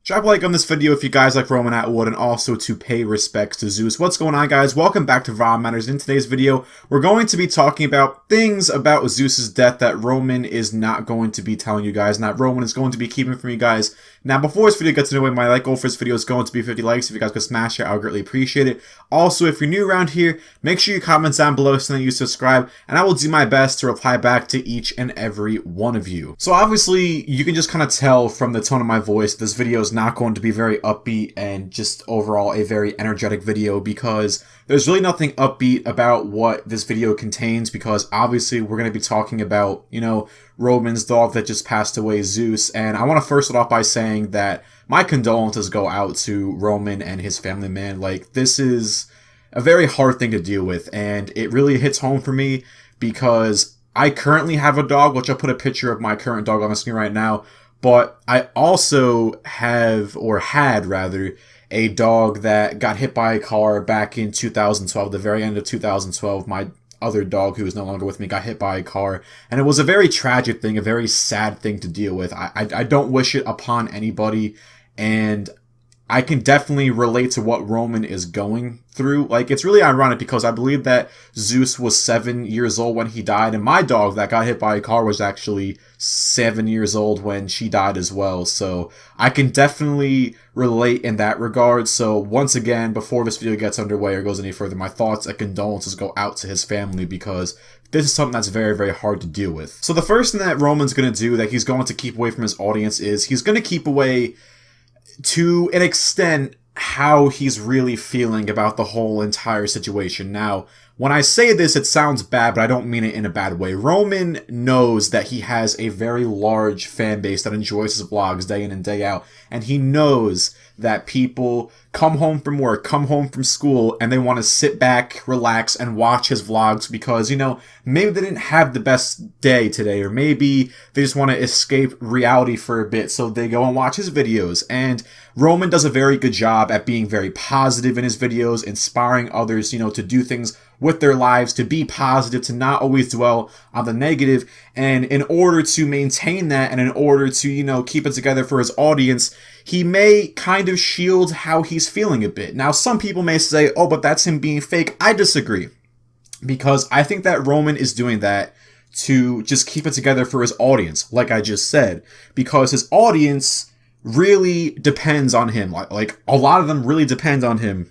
Drop a like on this video if you guys like Roman Atwood, and also to pay respects to Zeus. What's going on, guys? Welcome back to VOD Matters. In today's video, we're going to be talking about things about Zeus's death that Roman is not going to be telling you guys, and that Roman is going to be keeping from you guys. Now, before this video gets underway, my like goal for this video is going to be 50 likes. If you guys could smash it, I would greatly appreciate it. Also, if you're new around here, make sure you comment down below so that you subscribe, and I will do my best to reply back to each and every one of you. So obviously, you can just kind of tell from the tone of my voice, this video is not going to be very upbeat and just overall a very energetic video, because there's really nothing upbeat about what this video contains, because obviously we're going to be talking about, Roman's dog that just passed away, Zeus. And I want to first start off by saying that my condolences go out to Roman and his family, man. Like, this is a very hard thing to deal with, and it really hits home for me because I currently have a dog, which I'll put a picture of my current dog on the screen right now. But I also have, or had rather, a dog that got hit by a car back in 2012, the very end of 2012. My other dog, who is no longer with me, got hit by a car, and it was a very tragic thing, a very sad thing to deal with. I don't wish it upon anybody, and I can definitely relate to what Roman is going through. Like, it's really ironic because I believe that Zeus was 7 years old when he died, and my dog that got hit by a car was actually 7 years old when she died as well. So I can definitely relate in that regard. So once again, before this video gets underway or goes any further, my thoughts and condolences go out to his family, because this is something that's very, very hard to deal with. So the first thing that Roman's going to do, that he's going to keep away from his audience, is he's going to keep away, to an extent, how he's really feeling about the whole entire situation. Now, when I say this, it sounds bad, but I don't mean it in a bad way. Roman knows that he has a very large fan base that enjoys his vlogs day in and day out, and he knows that people come home from work, come home from school, and they want to sit back, relax, and watch his vlogs because, maybe they didn't have the best day today, or maybe they just want to escape reality for a bit, so they go and watch his videos. And Roman does a very good job at being very positive in his videos, inspiring others, to do things with their lives, to be positive, to not always dwell on the negative. And in order to maintain that, and in order to, keep it together for his audience, he may kind of shield how he's feeling a bit. Now, some people may say, oh, but that's him being fake. I disagree, because I think that Roman is doing that to just keep it together for his audience, like I just said, because his audience really depends on him. Like a lot of them really depend on him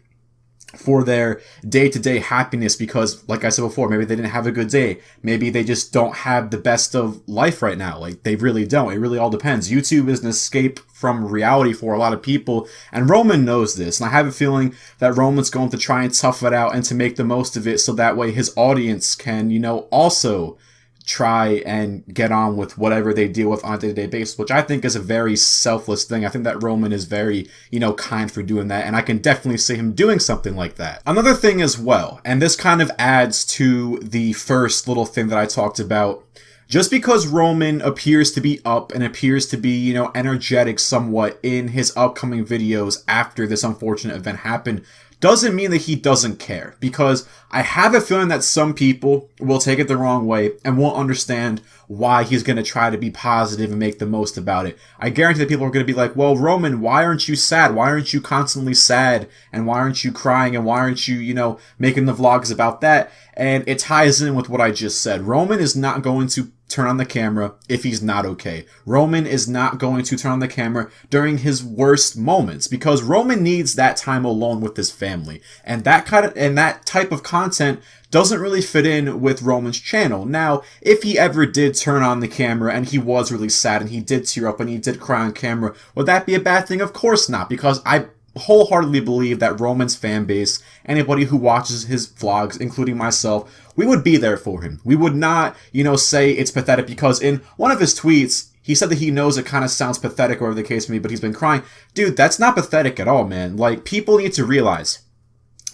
for their day-to-day happiness, because, like I said before, maybe they didn't have a good day. Maybe they just don't have the best of life right now. Like, they really don't. It really all depends. YouTube is an escape from reality for a lot of people, and Roman knows this. And I have a feeling that Roman's going to try and tough it out and to make the most of it, so that way his audience can, also try and get on with whatever they deal with on a day-to-day basis, which I think is a very selfless thing. I think that Roman is very, kind for doing that, and I can definitely see him doing something like that. Another thing as well, and this kind of adds to the first little thing that I talked about, just because Roman appears to be up and appears to be, energetic somewhat in his upcoming videos after this unfortunate event happened, doesn't mean that he doesn't care, because I have a feeling that some people will take it the wrong way and won't understand why he's going to try to be positive and make the most about it. I guarantee that people are going to be like, well, Roman, why aren't you sad? Why aren't you constantly sad? And why aren't you crying? And why aren't you, making the vlogs about that? And it ties in with what I just said. Roman is not going to turn on the camera if he's not okay. Roman is not going to turn on the camera during his worst moments, because Roman needs that time alone with his family. And that type of content doesn't really fit in with Roman's channel. Now, if he ever did turn on the camera and he was really sad and he did tear up and he did cry on camera, would that be a bad thing? Of course not, because I wholeheartedly believe that Roman's fan base, anybody who watches his vlogs, including myself, we would be there for him. We would not, say it's pathetic, because in one of his tweets, he said that he knows it kind of sounds pathetic, or whatever the case may be, but he's been crying. Dude, that's not pathetic at all, man. Like, people need to realize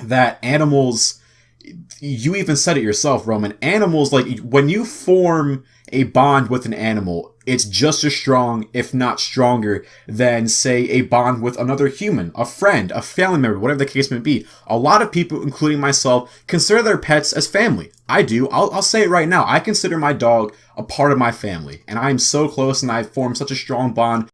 that animals, you even said it yourself, Roman, animals, like, when you form a bond with an animal, it's just as strong, if not stronger, than, say, a bond with another human, a friend, a family member, whatever the case may be. A lot of people, including myself, consider their pets as family. I do. I'll say it right now. I consider my dog a part of my family, and I'm so close, and I've formed such a strong bond